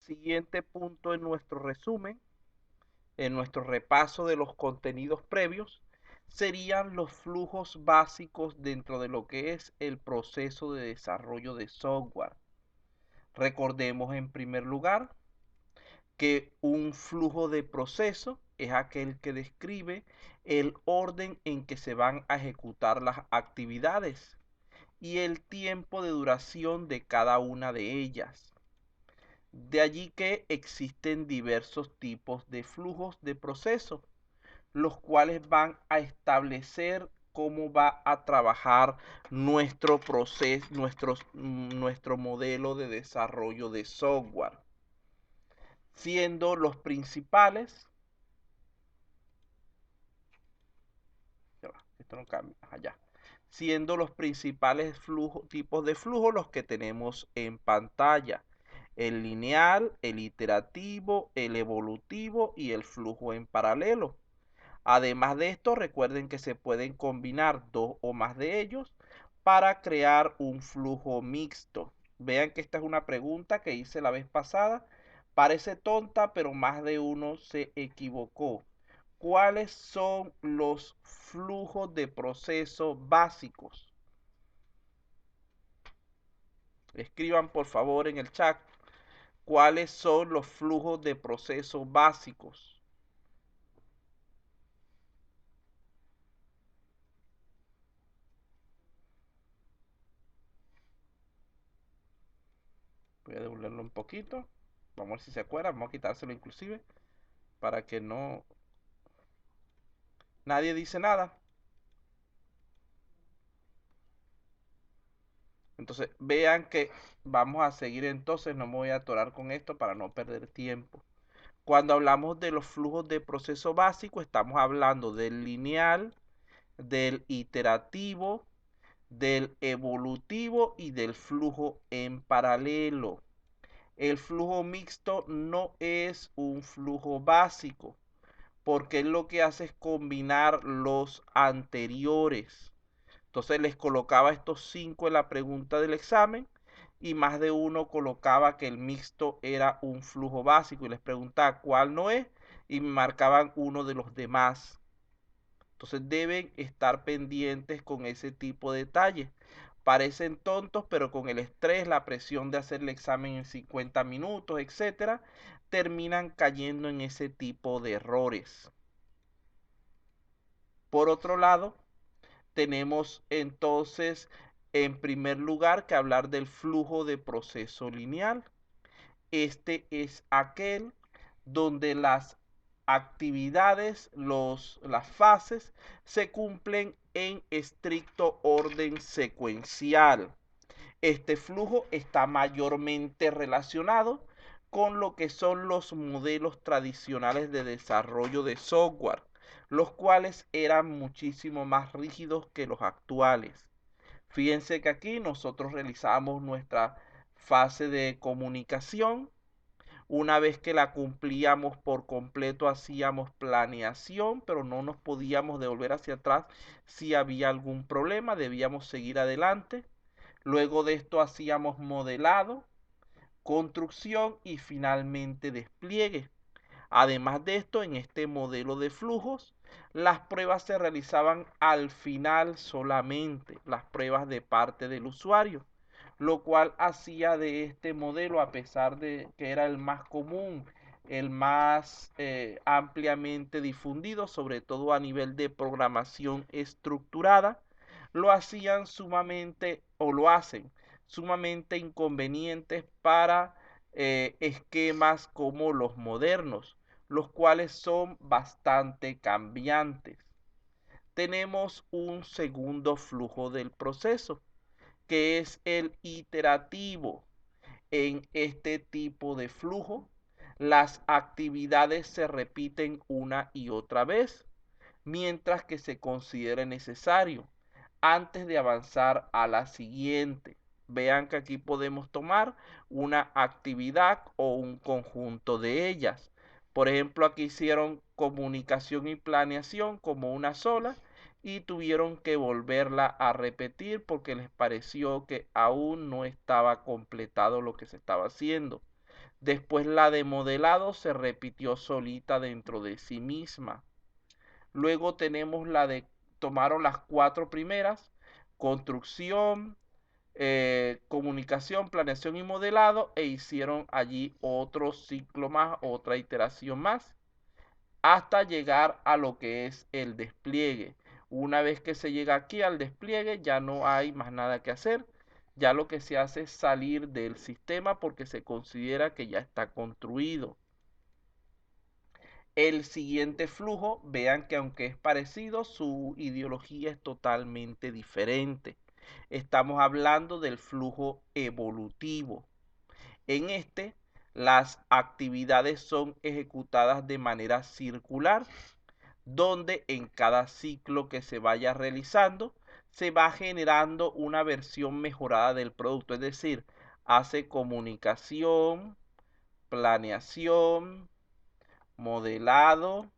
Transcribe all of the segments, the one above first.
Siguiente punto en nuestro resumen, en nuestro repaso de los contenidos previos, serían los flujos básicos dentro de lo que es el proceso de desarrollo de software. Recordemos en primer lugar que un flujo de proceso es aquel que describe el orden en que se van a ejecutar las actividades y el tiempo de duración de cada una de ellas. De allí que existen diversos tipos de flujos de proceso, los cuales van a establecer cómo va a trabajar nuestro proceso, nuestro modelo de desarrollo de software, siendo los principales, esto no cambia, allá, siendo los principales tipos de flujo los que tenemos en pantalla: el lineal, el iterativo, el evolutivo y el flujo en paralelo. Además de esto, recuerden que se pueden combinar dos o más de ellos para crear un flujo mixto. Vean que esta es una pregunta que hice la vez pasada. Parece tonta, pero más de uno se equivocó. ¿Cuáles son los flujos de proceso básicos? Escriban por favor en el chat cuáles son los flujos de proceso básicos. Voy a devolverlo un poquito. Vamos a ver si se acuerdan. Vamos a quitárselo inclusive para que no... Nadie dice nada. Entonces vean que vamos a seguir entonces. No me voy a atorar con esto para no perder tiempo. Cuando hablamos de los flujos de proceso básico, estamos hablando del lineal, del iterativo, del evolutivo y del flujo en paralelo. El flujo mixto no es un flujo básico, porque él lo que hace es combinar los anteriores. Entonces les colocaba estos 5 en la pregunta del examen y más de uno colocaba que el mixto era un flujo básico y les preguntaba cuál no es y me marcaban uno de los demás. Entonces deben estar pendientes con ese tipo de detalles. Parecen tontos, pero con el estrés, la presión de hacer el examen en 50 minutos, etcétera, terminan cayendo en ese tipo de errores. Por otro lado, tenemos entonces en primer lugar que hablar del flujo de proceso lineal. Este es aquel donde las actividades, las fases, se cumplen en estricto orden secuencial. Este flujo está mayormente relacionado con lo que son los modelos tradicionales de desarrollo de software, los cuales eran muchísimo más rígidos que los actuales. Fíjense que aquí nosotros realizamos nuestra fase de comunicación. Una vez que la cumplíamos por completo, hacíamos planeación, pero no nos podíamos devolver hacia atrás si había algún problema, debíamos seguir adelante. Luego de esto hacíamos modelado, construcción y finalmente despliegue. Además de esto, en este modelo de flujos, las pruebas se realizaban al final solamente, las pruebas de parte del usuario, lo cual hacía de este modelo, a pesar de que era el más común, el más ampliamente difundido, sobre todo a nivel de programación estructurada, lo hacían sumamente, o lo hacen, sumamente inconvenientes para esquemas como los modernos, los cuales son bastante cambiantes. Tenemos un segundo flujo del proceso, que es el iterativo. En este tipo de flujo, las actividades se repiten una y otra vez, mientras que se considere necesario, antes de avanzar a la siguiente. Vean que aquí podemos tomar una actividad o un conjunto de ellas. Por ejemplo, aquí hicieron comunicación y planeación como una sola y tuvieron que volverla a repetir porque les pareció que aún no estaba completado lo que se estaba haciendo. Después la de modelado se repitió solita dentro de sí misma. Luego tenemos la de, tomaron las cuatro primeras, construcción, comunicación, planeación y modelado, e hicieron allí otro ciclo más, otra iteración más, hasta llegar a lo que es el despliegue. Una vez que se llega aquí al despliegue, ya no hay más nada que hacer. Ya lo que se hace es salir del sistema porque se considera que ya está construido. El siguiente flujo, vean que aunque es parecido, su ideología es totalmente diferente. Estamos hablando del flujo evolutivo. En este, las actividades son ejecutadas de manera circular, donde en cada ciclo que se vaya realizando, se va generando una versión mejorada del producto. Es decir, hace comunicación, planeación, modelado,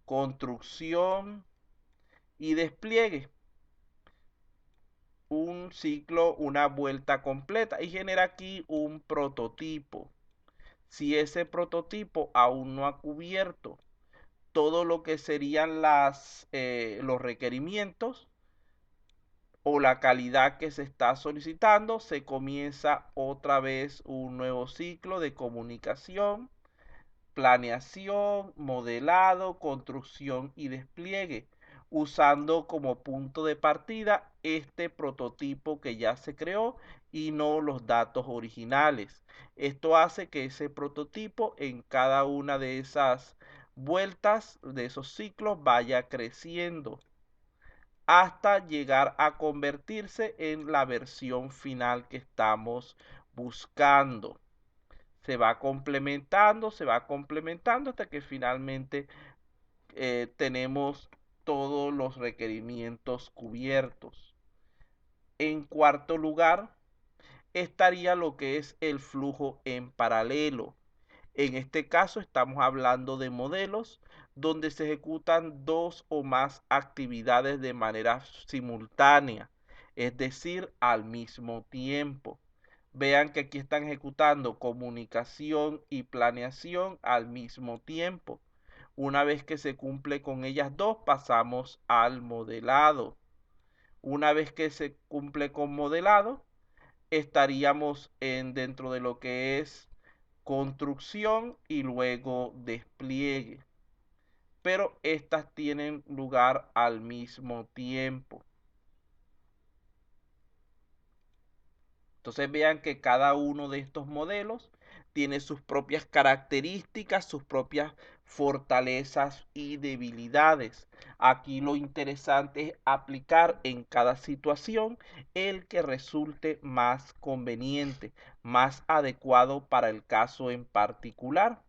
construcción y despliegue. Un ciclo, una vuelta completa, y genera aquí un prototipo. Si ese prototipo aún no ha cubierto todo lo que serían los requerimientos o la calidad que se está solicitando, se comienza otra vez un nuevo ciclo de comunicación, planeación, modelado, construcción y despliegue, usando como punto de partida este prototipo que ya se creó y no los datos originales. Esto hace que ese prototipo en cada una de esas vueltas, de esos ciclos, vaya creciendo hasta llegar a convertirse en la versión final que estamos buscando. Se va complementando hasta que finalmente tenemos todos los requerimientos cubiertos. En cuarto lugar, estaría lo que es el flujo en paralelo. En este caso estamos hablando de modelos donde se ejecutan dos o más actividades de manera simultánea, es decir, al mismo tiempo. Vean que aquí están ejecutando comunicación y planeación al mismo tiempo. Una vez que se cumple con ellas dos, pasamos al modelado. Una vez que se cumple con modelado, estaríamos dentro de lo que es construcción y luego despliegue. Pero estas tienen lugar al mismo tiempo. Entonces vean que cada uno de estos modelos tiene sus propias características, sus propias fortalezas y debilidades. Aquí lo interesante es aplicar en cada situación el que resulte más conveniente, más adecuado para el caso en particular.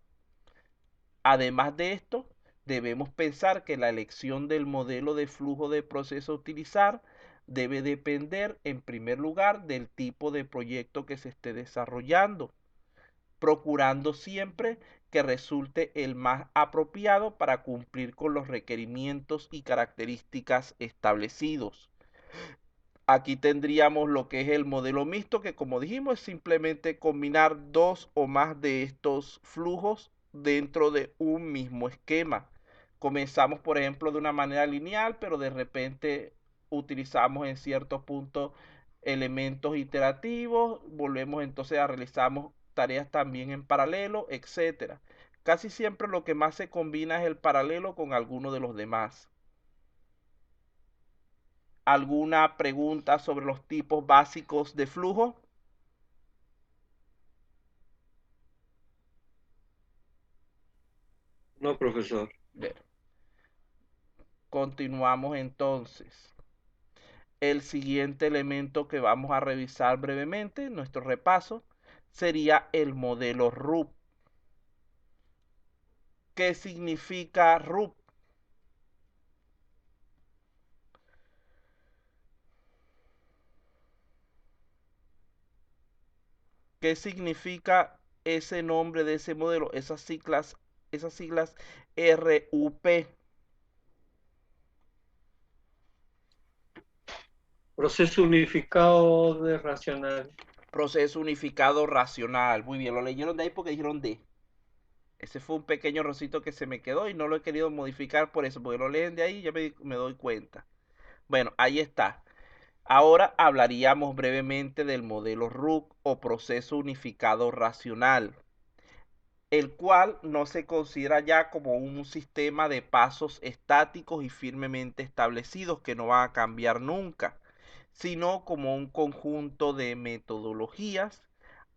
Además de esto, debemos pensar que la elección del modelo de flujo de proceso a utilizar debe depender, en primer lugar, del tipo de proyecto que se esté desarrollando, procurando siempre que resulte el más apropiado para cumplir con los requerimientos y características establecidos. Aquí tendríamos lo que es el modelo mixto, que como dijimos es simplemente combinar dos o más de estos flujos dentro de un mismo esquema. Comenzamos, por ejemplo, de una manera lineal, pero de repente utilizamos en ciertos puntos elementos iterativos, volvemos entonces a realizar tareas también en paralelo, etcétera. Casi siempre lo que más se combina es el paralelo con alguno de los demás. ¿Alguna pregunta sobre los tipos básicos de flujo? No, profesor. Bien, continuamos entonces. El siguiente elemento que vamos a revisar brevemente en nuestro repaso sería el modelo RUP. ¿Qué significa RUP? ¿Qué significa ese nombre de ese modelo? Esas siglas RUP. Proceso unificado de racional. Proceso unificado racional. Muy bien, lo leyeron de ahí porque dijeron D. Ese fue un pequeño rosito que se me quedó y no lo he querido modificar por eso, porque lo leen de ahí y ya me doy cuenta. Bueno, ahí está. Ahora hablaríamos brevemente del modelo RUC o proceso unificado racional, el cual no se considera ya como un sistema de pasos estáticos y firmemente establecidos que no van a cambiar nunca, sino como un conjunto de metodologías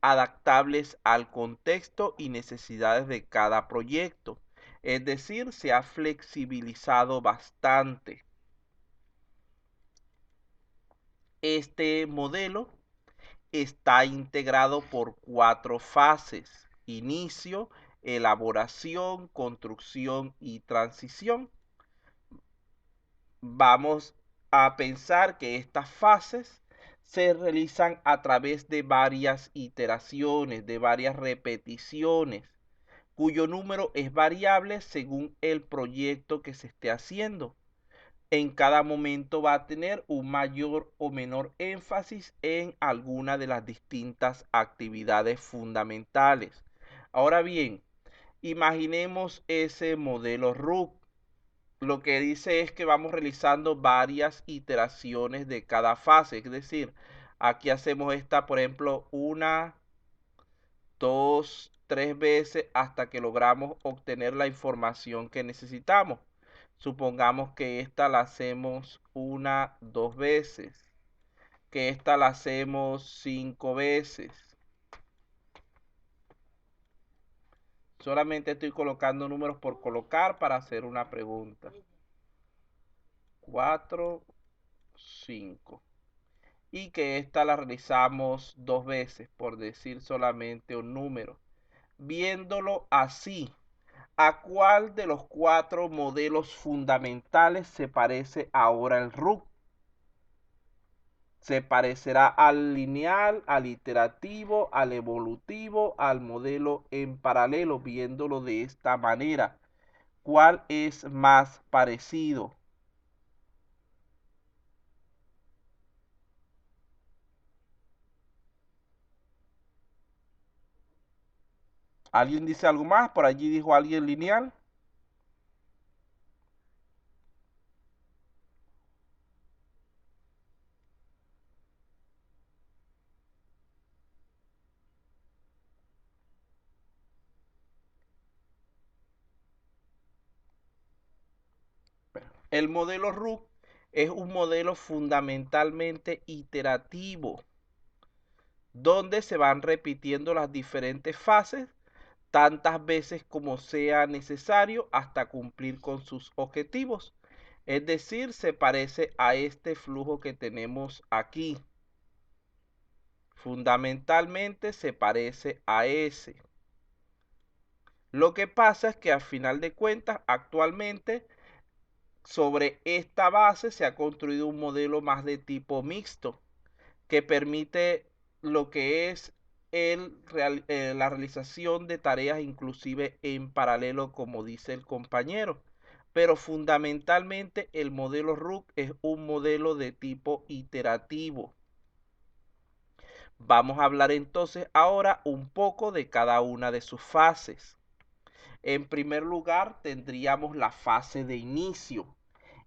adaptables al contexto y necesidades de cada proyecto. Es decir, se ha flexibilizado bastante. Este modelo está integrado por 4 fases: inicio, elaboración, construcción y transición. Vamos a pensar que estas fases se realizan a través de varias iteraciones, de varias repeticiones, cuyo número es variable según el proyecto que se esté haciendo. En cada momento va a tener un mayor o menor énfasis en alguna de las distintas actividades fundamentales. Ahora bien, imaginemos ese modelo RUC. Lo que dice es que vamos realizando varias iteraciones de cada fase, es decir, aquí hacemos esta, por ejemplo, una, dos, tres veces hasta que logramos obtener la información que necesitamos. Supongamos que esta la hacemos una, dos veces, que esta la hacemos 5 veces. Solamente estoy colocando números por colocar para hacer una pregunta. 4, 5. Y que esta la realizamos 2 veces, por decir solamente un número. Viéndolo así, ¿a cuál de los 4 modelos fundamentales se parece ahora el RUC? Se parecerá al lineal, al iterativo, al evolutivo, al modelo en paralelo, viéndolo de esta manera. ¿Cuál es más parecido? ¿Alguien dice algo más? Por allí dijo alguien lineal. El modelo RUC es un modelo fundamentalmente iterativo, donde se van repitiendo las diferentes fases tantas veces como sea necesario hasta cumplir con sus objetivos. Es decir, se parece a este flujo que tenemos aquí. Fundamentalmente se parece a ese. Lo que pasa es que al final de cuentas, actualmente, sobre esta base se ha construido un modelo más de tipo mixto, que permite lo que es la realización de tareas inclusive en paralelo, como dice el compañero. Pero fundamentalmente el modelo RUC es un modelo de tipo iterativo. Vamos a hablar entonces ahora un poco de cada una de sus fases. En primer lugar, tendríamos la fase de inicio.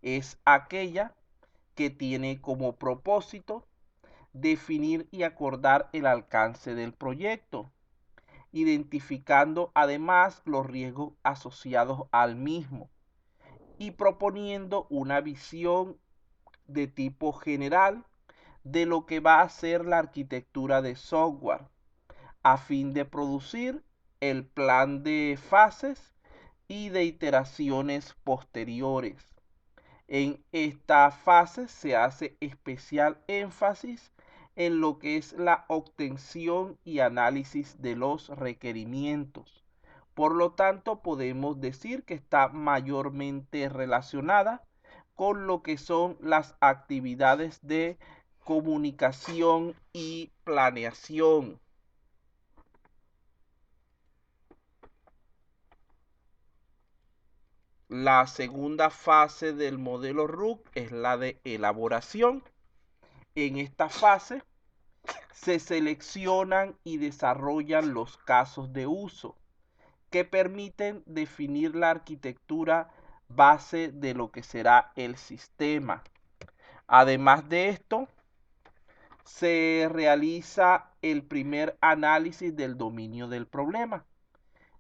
Es aquella que tiene como propósito definir y acordar el alcance del proyecto, identificando además los riesgos asociados al mismo y proponiendo una visión de tipo general de lo que va a ser la arquitectura de software a fin de producir el plan de fases y de iteraciones posteriores. En esta fase se hace especial énfasis en lo que es la obtención y análisis de los requerimientos. Por lo tanto, podemos decir que está mayormente relacionada con lo que son las actividades de comunicación y planeación. La segunda fase del modelo RUC es la de elaboración. En esta fase se seleccionan y desarrollan los casos de uso que permiten definir la arquitectura base de lo que será el sistema. Además de esto, se realiza el primer análisis del dominio del problema,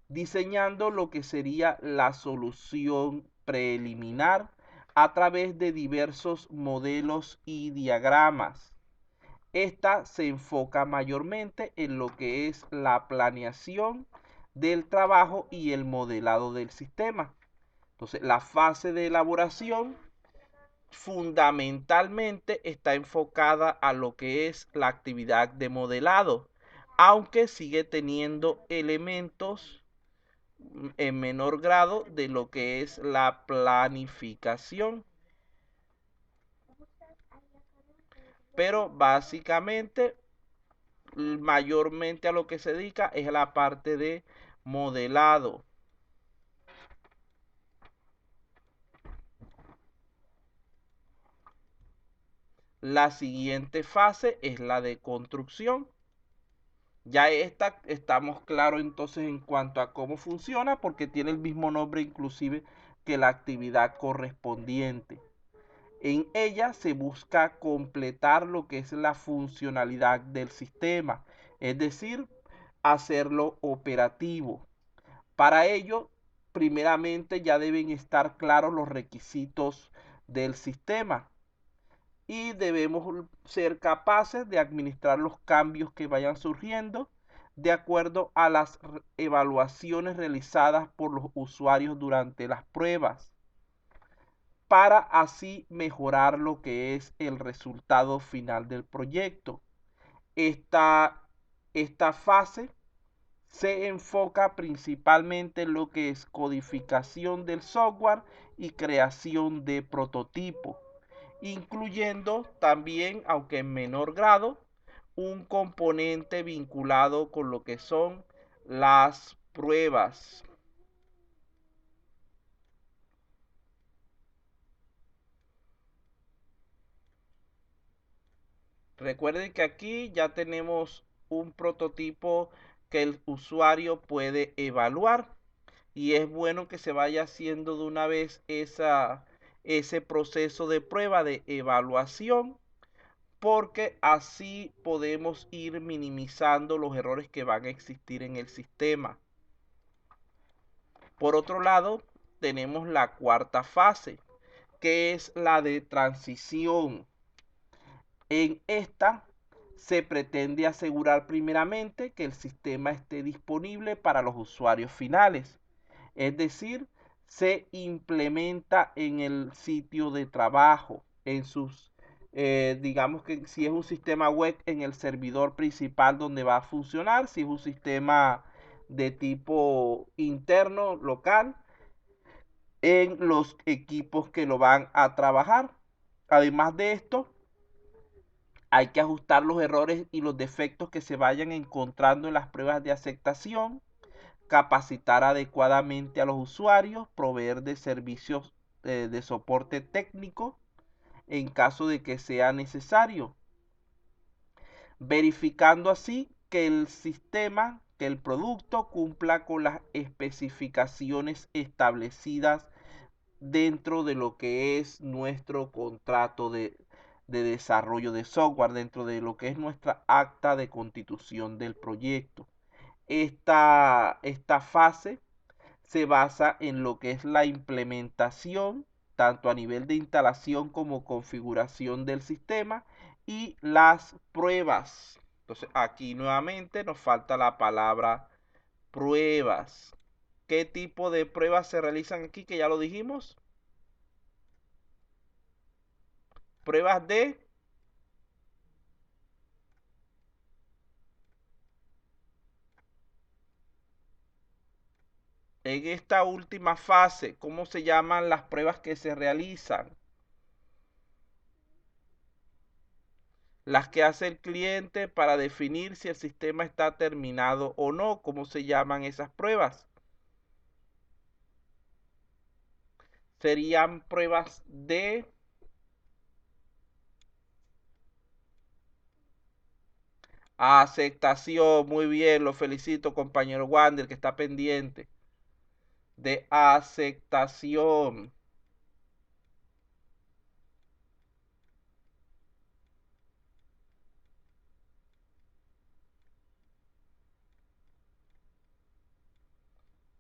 diseñando lo que sería la solución preliminar a través de diversos modelos y diagramas. Esta se enfoca mayormente en lo que es la planeación del trabajo y el modelado del sistema. Entonces, la fase de elaboración fundamentalmente está enfocada a lo que es la actividad de modelado, aunque sigue teniendo elementos en menor grado de lo que es la planificación. Pero básicamente, mayormente a lo que se dedica es a la parte de modelado. La siguiente fase es la de construcción. Ya estamos claros entonces en cuanto a cómo funciona, porque tiene el mismo nombre inclusive que la actividad correspondiente. En ella se busca completar lo que es la funcionalidad del sistema, es decir, hacerlo operativo. Para ello, primeramente ya deben estar claros los requisitos del sistema y debemos ser capaces de administrar los cambios que vayan surgiendo de acuerdo a las evaluaciones realizadas por los usuarios durante las pruebas, para así mejorar lo que es el resultado final del proyecto. Esta fase se enfoca principalmente en lo que es codificación del software y creación de prototipos, incluyendo también, aunque en menor grado, un componente vinculado con lo que son las pruebas. Recuerden que aquí ya tenemos un prototipo que el usuario puede evaluar, y es bueno que se vaya haciendo de una vez ese proceso de prueba de evaluación, porque así podemos ir minimizando los errores que van a existir en el sistema. Por otro lado, tenemos la cuarta fase, que es la de transición. En esta se pretende asegurar primeramente que el sistema esté disponible para los usuarios finales, es decir, se implementa en el sitio de trabajo, en sus, digamos que si es un sistema web, en el servidor principal donde va a funcionar, si es un sistema de tipo interno, local, en los equipos que lo van a trabajar. Además de esto, hay que ajustar los errores y los defectos que se vayan encontrando en las pruebas de aceptación, capacitar adecuadamente a los usuarios, proveer de servicios de soporte técnico en caso de que sea necesario, verificando así que el sistema, que el producto cumpla con las especificaciones establecidas dentro de lo que es nuestro contrato de desarrollo de software, dentro de lo que es nuestra acta de constitución del proyecto. Esta fase se basa en lo que es la implementación, tanto a nivel de instalación como configuración del sistema, y las pruebas. Entonces, aquí nuevamente nos falta la palabra pruebas. ¿Qué tipo de pruebas se realizan aquí? Que ya lo dijimos. Pruebas de... En esta última fase, ¿cómo se llaman las pruebas que se realizan? Las que hace el cliente para definir si el sistema está terminado o no. ¿Cómo se llaman esas pruebas? Serían pruebas de Aceptación, muy bien, lo felicito, compañero Wander, que está pendiente de aceptación.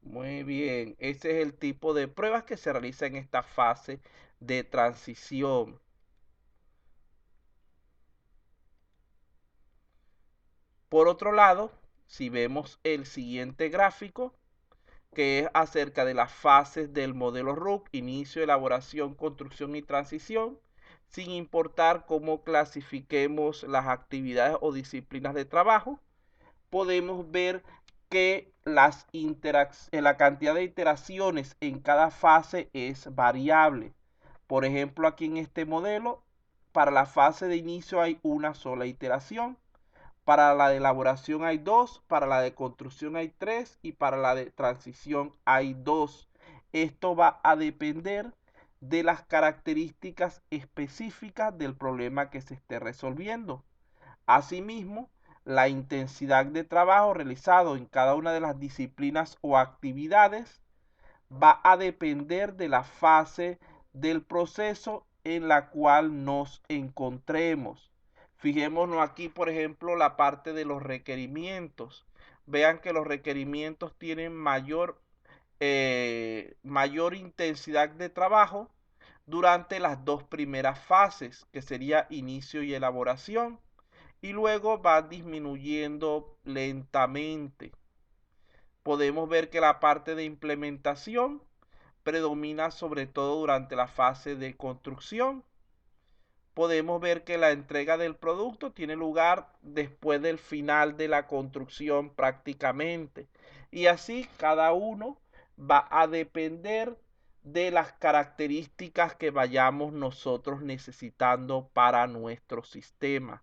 Muy bien, ese es el tipo de pruebas que se realiza en esta fase de transición. Por otro lado, si vemos el siguiente gráfico, que es acerca de las fases del modelo RUC, inicio, elaboración, construcción y transición, sin importar cómo clasifiquemos las actividades o disciplinas de trabajo, podemos ver que la cantidad de iteraciones en cada fase es variable. Por ejemplo, aquí en este modelo, para la fase de inicio hay una sola iteración, para la de elaboración hay dos, para la de construcción hay tres y para la de transición hay dos. Esto va a depender de las características específicas del problema que se esté resolviendo. Asimismo, la intensidad de trabajo realizado en cada una de las disciplinas o actividades va a depender de la fase del proceso en la cual nos encontremos. Fijémonos aquí, por ejemplo, la parte de los requerimientos. Vean que los requerimientos tienen mayor intensidad de trabajo durante las dos primeras fases, que sería inicio y elaboración, y luego va disminuyendo lentamente. Podemos ver que la parte de implementación predomina sobre todo durante la fase de construcción. Podemos ver que la entrega del producto tiene lugar después del final de la construcción prácticamente. Y así cada uno va a depender de las características que vayamos nosotros necesitando para nuestro sistema.